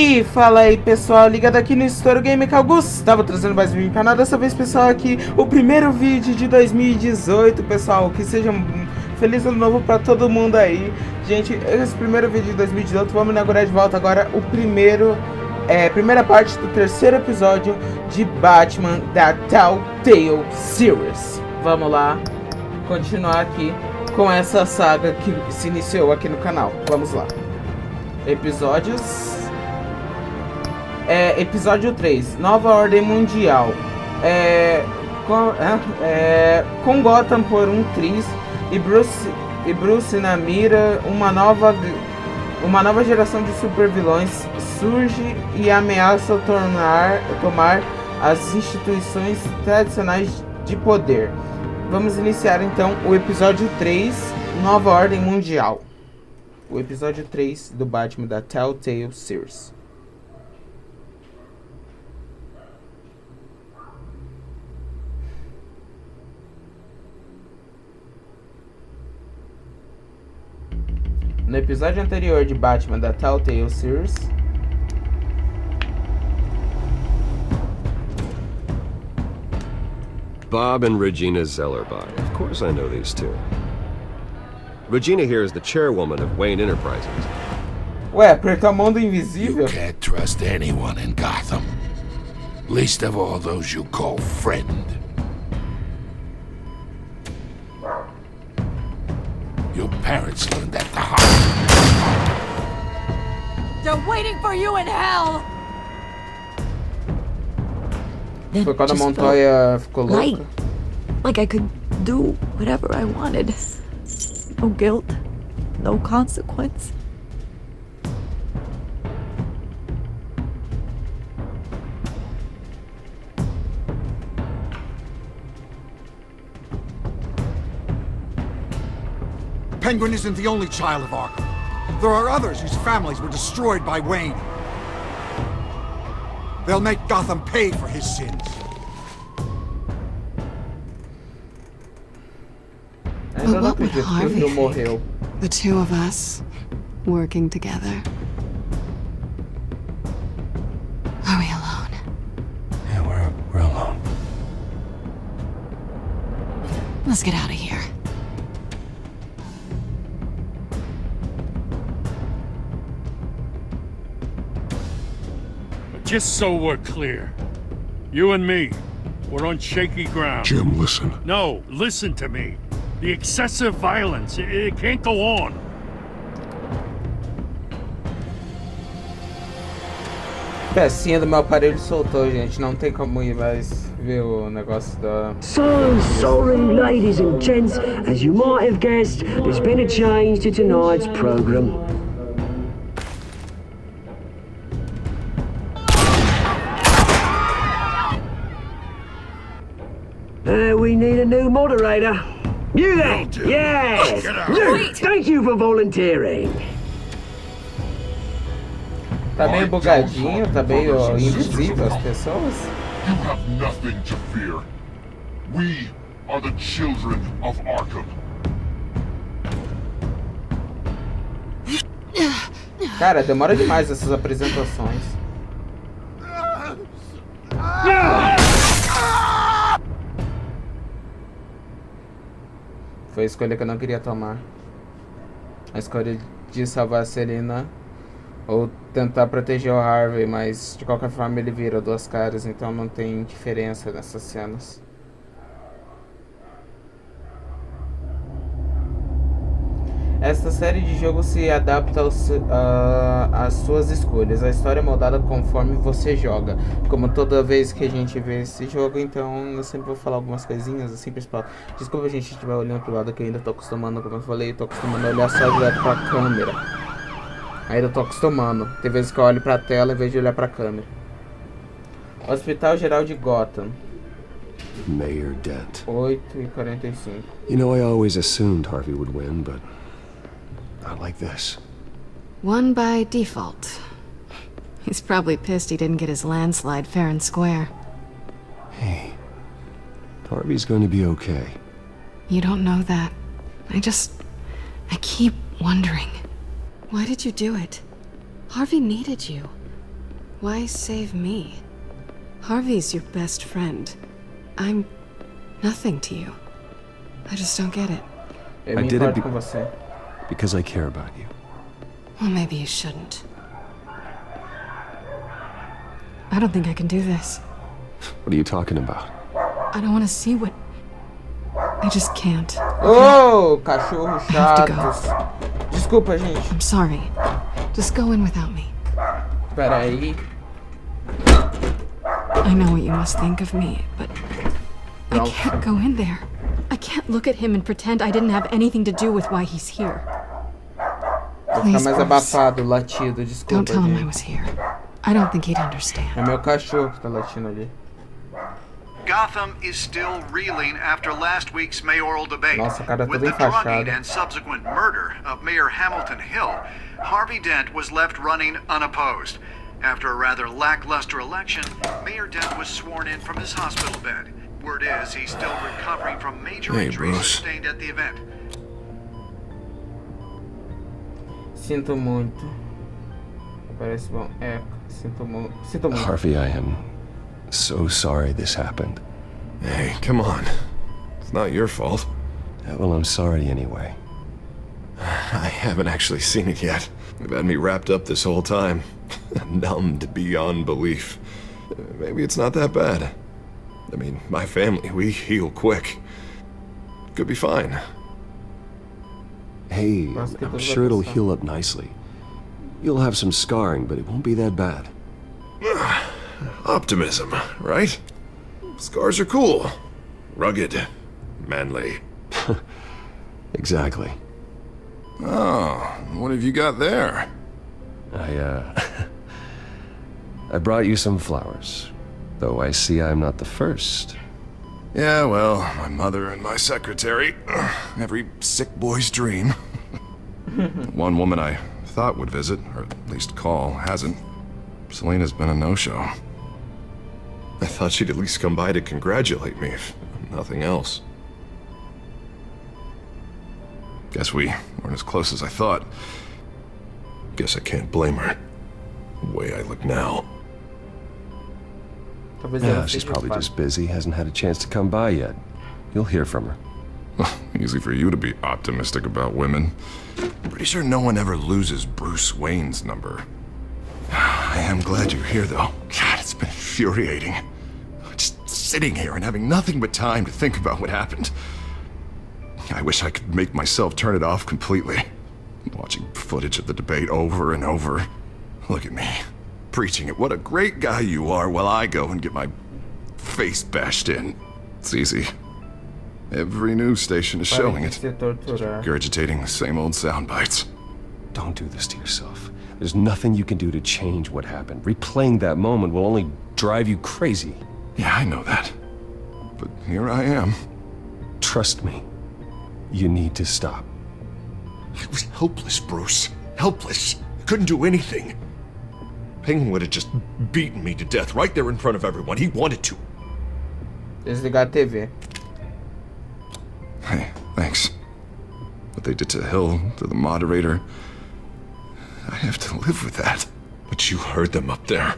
E fala aí pessoal, ligado aqui no Estouro Game, que é o Gustavo trazendo mais um canal. Dessa vez pessoal aqui, o primeiro vídeo de 2018, pessoal. Que seja um feliz ano novo pra todo mundo aí. Gente, esse primeiro vídeo de 2018, vamos inaugurar de volta agora o primeira parte do terceiro episódio de Batman da Telltale Series. Vamos lá, continuar aqui com essa saga que se iniciou aqui no canal. Vamos lá. Episódio 3, Nova Ordem Mundial. Com Gotham por um triz e Bruce na mira, uma nova geração de supervilões surge e ameaça tomar as instituições tradicionais de poder. Vamos iniciar então o episódio 3, Nova Ordem Mundial. O episódio 3 do Batman da Telltale Series. No episódio anterior de Batman da Telltale Series, Bob and Regina Zellerbach. Of course I know these two. Regina here is the chairwoman of Wayne Enterprises. Ué, apertar a mão do invisível? You can't trust anyone in Gotham. Least of all those you call friend. Your parents learned at the hospital. They're waiting for you in hell! Foi quando a Montoya ficou louca. Like I could do whatever I wanted. No guilt, no consequence. Penguin isn't the only child of Arkham. There are others whose families were destroyed by Wayne. They'll make Gotham pay for his sins. Ainda não acredito que o Rio morreu. The two of us working together. Are we alone? Yeah, we're alone. Let's get out of here. Just so we're clear, you and me, we're on shaky ground. Jim, listen. No, listen to me. The excessive violence, it can't go on. Pecinha do meu aparelho soltou, gente. Não tem como ir mais ver o negócio da... So sorry, ladies and gents. As you might have guessed, there's been a change to tonight's program. We need a new moderator. You there? Yes! You! Thank you for volunteering. Tá meio bugadinho, tá meio invisível as pessoas. You have nothing to fear. We are the children of Arkham. Cara, demora demais essas apresentações. Foi a escolha que eu não queria tomar. A escolha de salvar a Selina ou tentar proteger o Harvey, mas de qualquer forma ele vira duas caras, então não tem diferença nessas cenas. Esta série de jogos se adapta às suas escolhas. A história é moldada conforme você joga. Como toda vez que a gente vê esse jogo, então eu sempre vou falar algumas coisinhas assim, pessoal. Desculpa, gente, se estiver olhando pro lado que eu ainda tô acostumando, como eu falei, tô acostumando a olhar só direto pra câmera. Ainda tô acostumando. Tem vezes que eu olho pra tela em vez de olhar pra câmera. Hospital Geral de Gotham. Mayor Dent. 8h45. You know, I always assumed Harvey would win, but not like this. Won by default. He's probably pissed he didn't get his landslide fair and square. Hey, Harvey's going to be okay. You don't know that. I keep wondering. Why did you do it? Harvey needed you. Why save me? Harvey's your best friend. I'm nothing to you. I just don't get it. Eu I me did it importo com você. because I care about you. Well, maybe you shouldn't. I don't think I can do this. What are you talking about? I don't want to see what... I just can't. Oh, cachorro have to chatos. Desculpa, gente. I'm sorry. Just go in without me. Pera aí. I know what you must think of me, but I Não. can't go in there. I can't look at him and pretend I didn't have anything to do with why he's here. Vou ficar Please, mais Bruce. abafado, latido. Desculpa, Don't tell him I gente. was here. I don't think he'd understand. É meu cachorro que tá latindo ali. Gotham is still reeling after last week's mayoral debate. Nossa, o cara tá With bem the drugging fachado. and subsequent murder of Mayor Hamilton Hill, Harvey Dent was left running unopposed. After a rather lackluster election, Mayor Dent was sworn in from his hospital bed. Word is he's still recovering from major injuries Bruce. sustained at the event. Sinto muito. Parece bom. É, sinto muito. Sinto muito. Harvey, I am so sorry this happened. Hey, come on. It's not your fault. Well, I'm sorry anyway. I haven't actually seen it yet. They've had me wrapped up this whole time. Numbed beyond belief. Maybe it's not that bad. I mean, my family, we heal quick. Could be fine. Hey, Mas que I'm tudo sure vai it'll passar. heal up nicely. You'll have some scarring, but it won't be that bad. Optimism, right? Scars are cool. Rugged. Manly. Exactly. Oh, what have you got there? I brought you some flowers. Though I see I'm not the first. Yeah, well, my mother and my secretary. Every sick boy's dream. One woman I thought would visit, or at least call, hasn't. Selena's been a no-show. I thought she'd at least come by to congratulate me, if nothing else. Guess we weren't as close as I thought. Guess I can't blame her. The way I look now. Talvez Yeah, ela she's seja probably fácil. just busy, hasn't had a chance to come by yet. You'll hear from her. Easy for you to be optimistic about women. Pretty sure no one ever loses Bruce Wayne's number. I am glad you're here, though. God, it's been infuriating. Just sitting here and having nothing but time to think about what happened. I wish I could make myself turn it off completely. Watching footage of the debate over and over. Look at me, preaching it. What a great guy you are, while I go and get my face bashed in. It's easy. Every news station is showing Parem it. de se torturar. Regurgitating the same old sound bites. Don't do this to yourself. There's nothing you can do to change what happened. Replaying that moment will only drive you crazy. Yeah, I know that. But here I am. Trust me. You need to stop. I was helpless, Bruce. Helpless. Couldn't do anything. Penguin would have just beaten me to death right there in front of everyone. He wanted to. Desligar a TV. Hey, thanks. What they did to Hill, to the moderator, I have to live with that. But you heard them up there.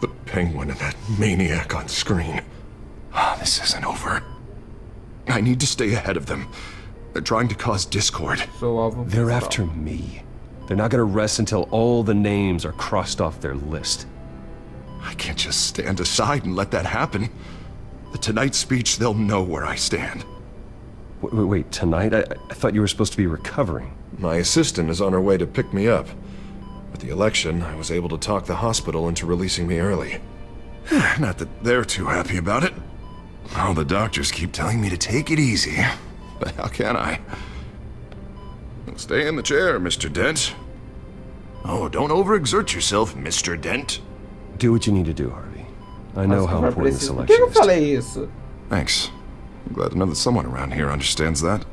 The Penguin and that maniac on screen. This isn't over. I need to stay ahead of them. They're trying to cause discord. Sou alvo They're principal. after me. They're not gonna rest until all the names are crossed off their list. I can't just stand aside and let that happen. The Tonight speech, they'll know where I stand. Wait, tonight? I thought you were supposed to be recovering. My assistant is on her way to pick me up. With the election, I was able to talk the hospital into releasing me early. Not that they're too happy about it. All the doctors keep telling me to take it easy. But how can I? Stay in the chair, Mr. Dent. Oh, don't overexert yourself, Mr. Dent. Do what you need to do, Harvey. I know how Mas important this preciso. Por que election eu is. to falei isso? Thanks. I'm glad to know that someone around here understands that.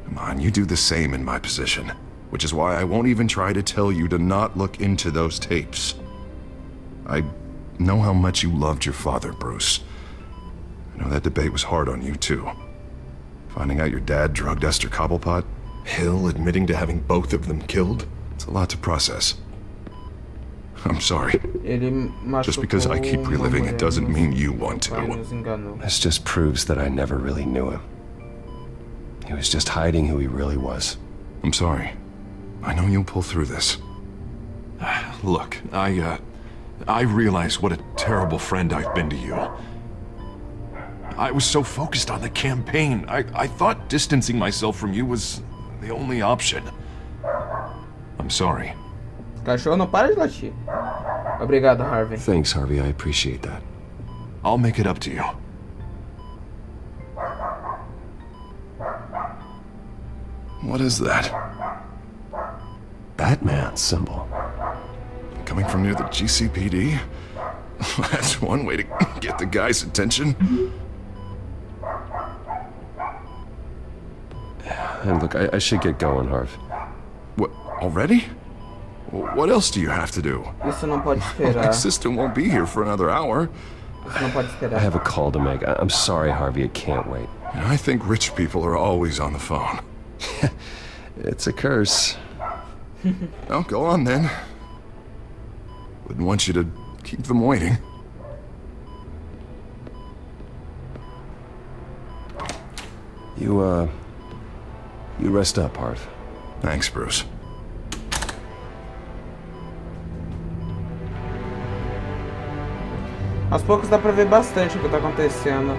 Come on, you do the same in my position. Which is why I won't even try to tell you to not look into those tapes. I know how much you loved your father, Bruce. I know that debate was hard on you, too. Finding out your dad drugged Esther Cobblepot, Hill admitting to having both of them killed, it's a lot to process. I'm sorry. Ele machucou Just because I keep uma reliving it mulher, doesn't mas mean you meu want pai to. nos enganou. This just proves that I never really knew him. He was just hiding who he really was. I'm sorry. I know you'll pull through this. Look, I realize what a terrible friend I've been to you. I was so focused on the campaign. I thought distancing myself from you was the only option. I'm sorry. Cachorro não para de latir. Obrigado, Harvey. Thanks, Harvey. I appreciate that. I'll make it up to you. What is that? Batman symbol. Coming from near the GCPD? That's one way to get the guy's attention. And look, I should get going, Harv. What, already? What else do you have to do? Isso não pode My esperar. assistant won't be here for another hour. Isso não pode I esperar. have a call to make. I'm sorry, Harvey. I can't wait. I think rich people are always on the phone. It's a curse. Well, go on then. Wouldn't want you to keep them waiting. You rest up, Harv. Thanks, Bruce. Aos poucos dá pra ver bastante o que tá acontecendo.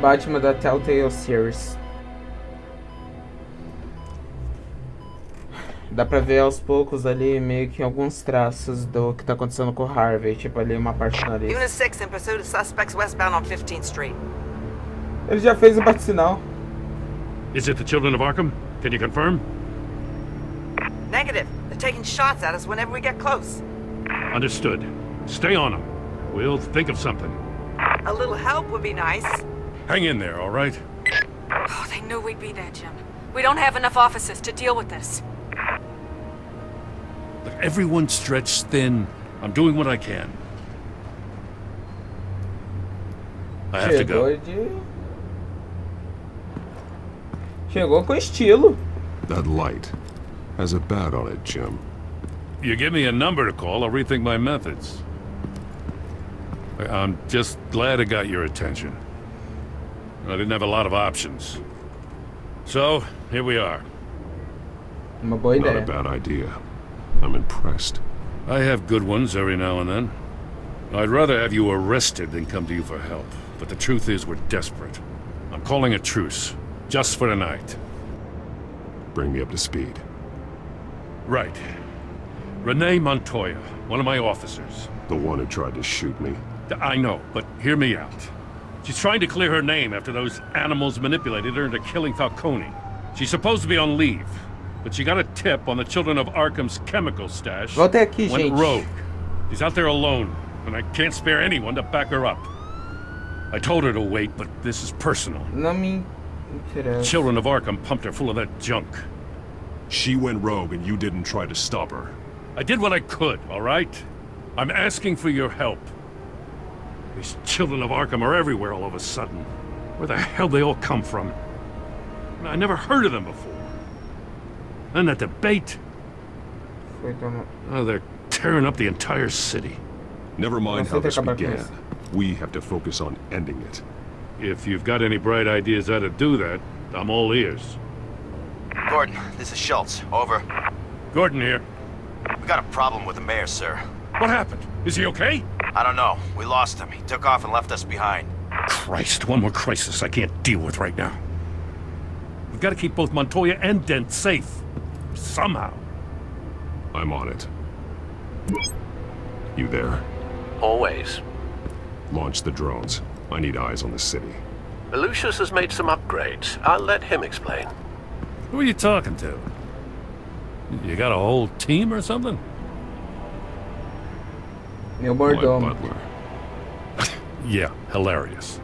Batman da Telltale Series. Dá pra ver aos poucos ali meio que alguns traços do que tá acontecendo com o Harvey. Tipo ali uma parte do nariz. Unit 6 in pursuit of suspects westbound on 15th Street. Ele já fez o bate-sinal. Is it the children of Arkham? Can you confirm? Negative. They're taking shots at us whenever we get close. Understood. Stay on them. We'll think of something. A little help would be nice. Hang in there, all right? Oh, they knew we'd be there, Jim. We don't have enough officers to deal with this. Look, everyone's stretched thin. I'm doing what I can. I have to go. Chegou com estilo. That light has a bat on it, Jim. You give me a number to call, I'll rethink my methods. I'm just glad I got your attention. I didn't have a lot of options. So, here we are. Uma boa Not a ideia. bad idea. I'm impressed. I have good ones every now and then. I'd rather have you arrested than come to you for help. But the truth is, we're desperate. I'm calling a truce. Just for tonight. Bring me up to speed. Right. Renee Montoya, one of my officers. The one who tried to shoot me. I know, but hear me out. She's trying to clear her name after those animals manipulated her into killing Falcone. She's supposed to be on leave, but she got a tip on the children of Arkham's chemical stash. Volta aqui, Went gente. rogue. She's out there alone, and I can't spare anyone to back her up. I told her to wait, but this is personal. Não me interessa. Children of Arkham pumped her full of that junk. She went rogue and you didn't try to stop her. I did what I could, all right? I'm asking for your help. These children of Arkham are everywhere all of a sudden. Where the hell they all come from? I never heard of them before. And that debate. Oh, they're tearing up the entire city. Never mind how this began. We have to focus on ending it. If you've got any bright ideas how to do that, I'm all ears. Gordon, this is Schultz. Over. Gordon here. We got a problem with the mayor, sir. What happened? Is he okay? I don't know. We lost him. He took off and left us behind. Christ, one more crisis I can't deal with right now. We've got to keep both Montoya and Dent safe. Somehow. I'm on it. You there? Always. Launch the drones. I need eyes on the city. Lucius has made some upgrades. I'll let him explain. Who are you talking to? You got a whole team or something? Meu mordomo. My butler. Yeah, hilarious.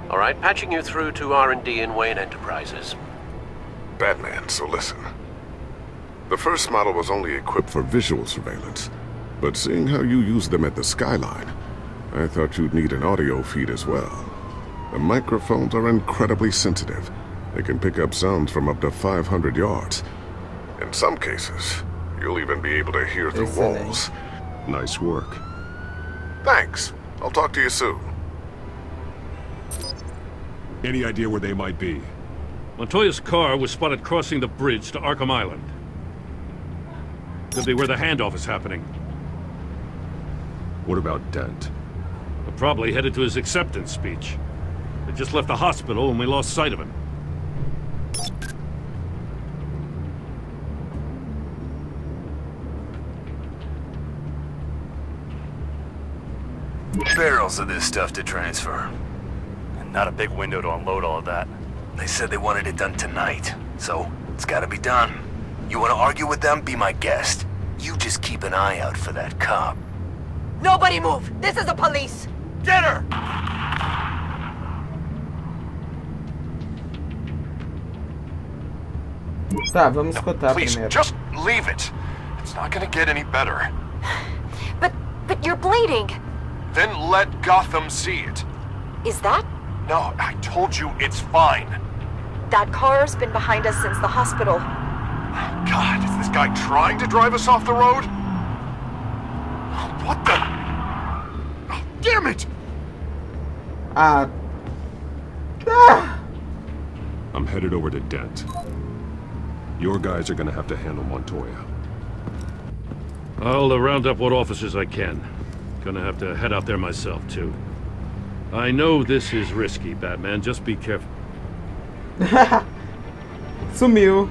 All right, patching you through to R&D in Wayne Enterprises. Batman, so listen. The first model was only equipped for visual surveillance, but seeing how you use them at the skyline, I thought you'd need an audio feed as well. The microphones are incredibly sensitive. They can pick up sounds from up to 500 yards. some cases, you'll even be able to hear through walls. Nice work. Thanks. I'll talk to you soon. Any idea where they might be? Montoya's car was spotted crossing the bridge to Arkham Island. Could be where the handoff is happening. What about Dent? They're probably headed to his acceptance speech. They just left the hospital and we lost sight of him. Barrels of this stuff to transfer. And not a big window to unload all of that. They said they wanted it done tonight, so it's gotta be done. You wanna argue with them? Be my guest. You just keep an eye out for that cop. Nobody move! This is the police! Get her! Tá, vamos escutar Please, primeiro. just leave it. It's not gonna get any better. But you're bleeding. Then let Gotham see it. Is that? No, I told you it's fine. That car's been behind us since the hospital. God, is this guy trying to drive us off the road? What the? Oh, damn it! Ah. I'm headed over to Dent. Your guys are gonna have to handle Montoya. I'll round up what officers I can. Gonna have to head out there myself, too. I know this is risky, Batman. Just be careful. Sumiu.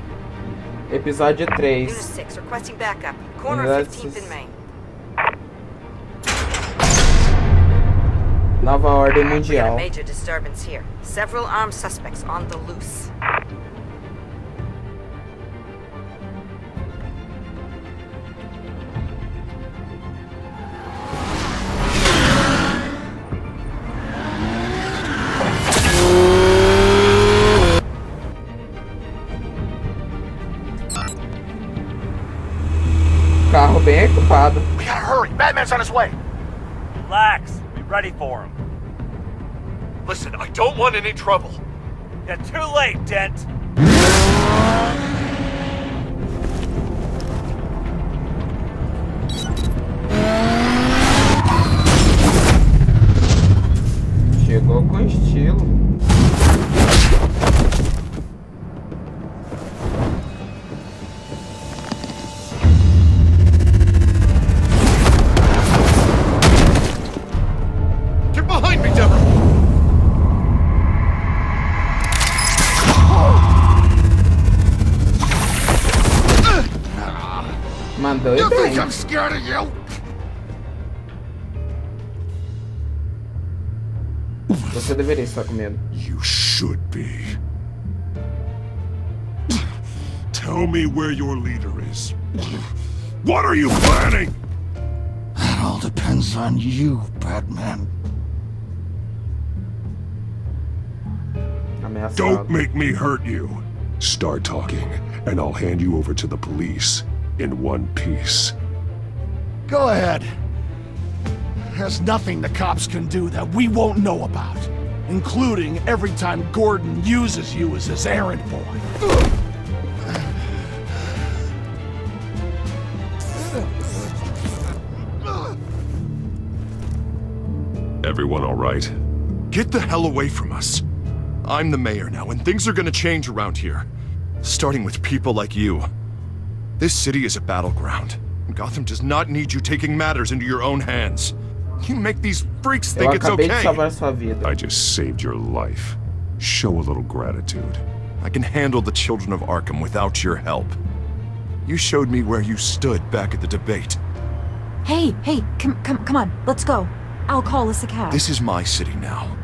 Episódio 3. Unit 6 requesting backup. Corner of 15th and Main. Nova ordem We got a mundial. major disturbance here. Several armed suspects on the loose. Carro bem equipado. We gotta hurry! Batman's on his way! Relax. Be ready for him. Listen, I don't want any trouble. You're too late, Dent. Chegou com estilo. Get behind me, Deborah! Mandou You bem. think I'm scared of you? Você deveria estar com medo. You should be. Tell me where your leader is. What are you planning? That all depends on you, Batman. Ameaçado. Don't make me hurt you. Start talking, and I'll hand you over to the police in one piece. Go ahead. There's nothing the cops can do that we won't know about, including every time Gordon uses you as his errand boy. Everyone all right? Get the hell away from us. I'm the mayor now, and things are gonna change around here. Starting with people like you. This city is a battleground. Gotham does not need you taking matters into your own hands. You make these freaks think Eu it's acabei de okay. salvar sua vida. I just saved your life. Show a little gratitude. I can handle the children of Arkham without your help. You showed me where you stood back at the debate. Hey, come on, let's go. I'll call us a cab. This is my city now,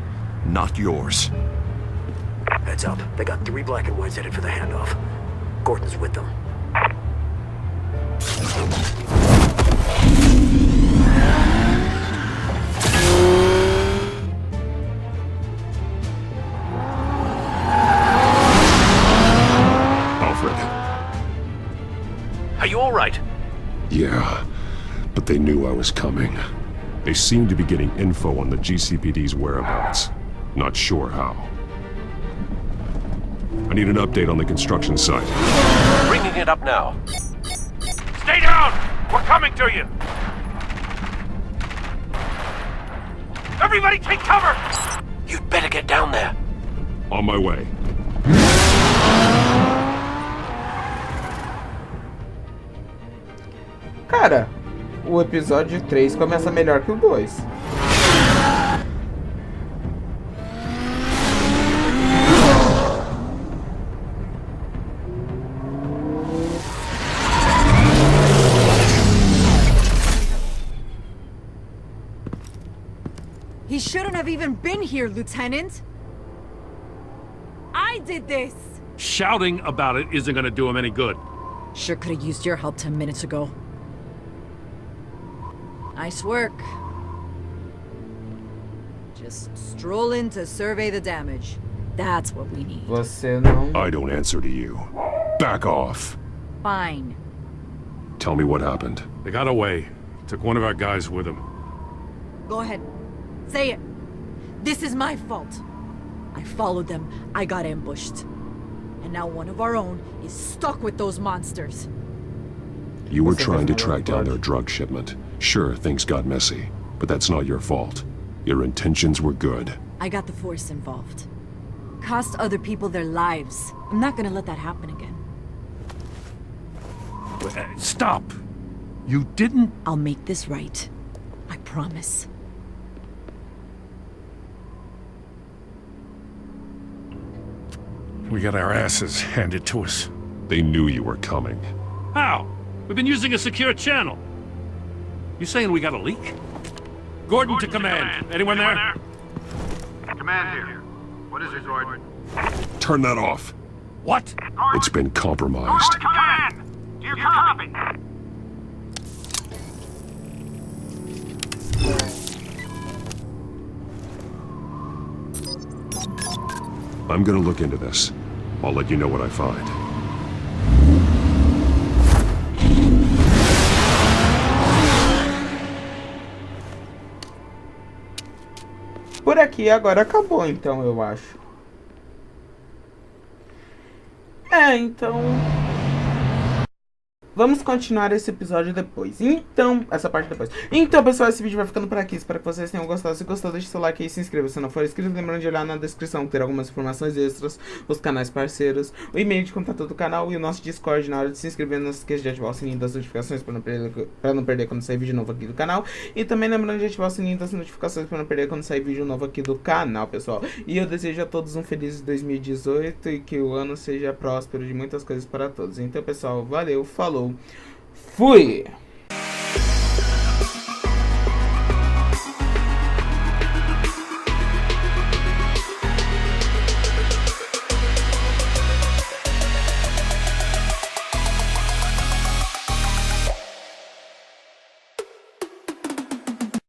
not yours. Heads up. They got 3 black and whites headed for the handoff. Gordon's with them. Alfred. Are you all right? Yeah, but they knew I was coming. They seemed to be getting info on the GCPD's whereabouts. Not sure how. I need an update on the construction site. Bringing bringing it up now. Stay down! We're coming to you! Everybody take cover! You'd better get down there. On my way. Cara, o episódio 3 começa melhor que o 2. He shouldn't have even been here, Lieutenant. I did this. Shouting about it isn't gonna do him any good. Sure could have used your help 10 minutes ago. Nice work. Just stroll in to survey the damage. That's what we need. Você não... I don't answer to you. Back off. Fine. Tell me what happened. They got away. Took one of our guys with them. Go ahead. Say it. This is my fault. I followed them. I got ambushed. And now one of our own is stuck with those monsters. You were trying to track down their drug shipment. Sure, things got messy, but that's not your fault. Your intentions were good. I got the Force involved. Cost other people their lives. I'm not gonna let that happen again. Stop! You didn't... I'll make this right. I promise. We got our asses handed to us. They knew you were coming. How? We've been using a secure channel. You saying we got a leak? Gordon to command. Anyone there? Command here. What is it, Gordon? Turn that off. What? It's been compromised. Command! Do you copy? I'm gonna look into this. I'll let you know what I find. Por aqui agora acabou, então, eu acho. Então... vamos continuar esse episódio depois. Então, essa parte depois. Então, pessoal, esse vídeo vai ficando por aqui. Espero que vocês tenham gostado. Se gostou, deixe seu like aí e se inscreva. Se não for inscrito, lembrando de olhar na descrição, ter algumas informações extras, os canais parceiros, o e-mail de contato do canal e o nosso Discord. Na hora de se inscrever, não se esqueça de ativar o sininho das notificações para não perder quando sair vídeo novo aqui do canal. E também lembrando de ativar o sininho das notificações para não perder quando sair vídeo novo aqui do canal, pessoal. E eu desejo a todos um feliz 2018 e que o ano seja próspero de muitas coisas para todos. Então, pessoal, valeu, falou. Fui!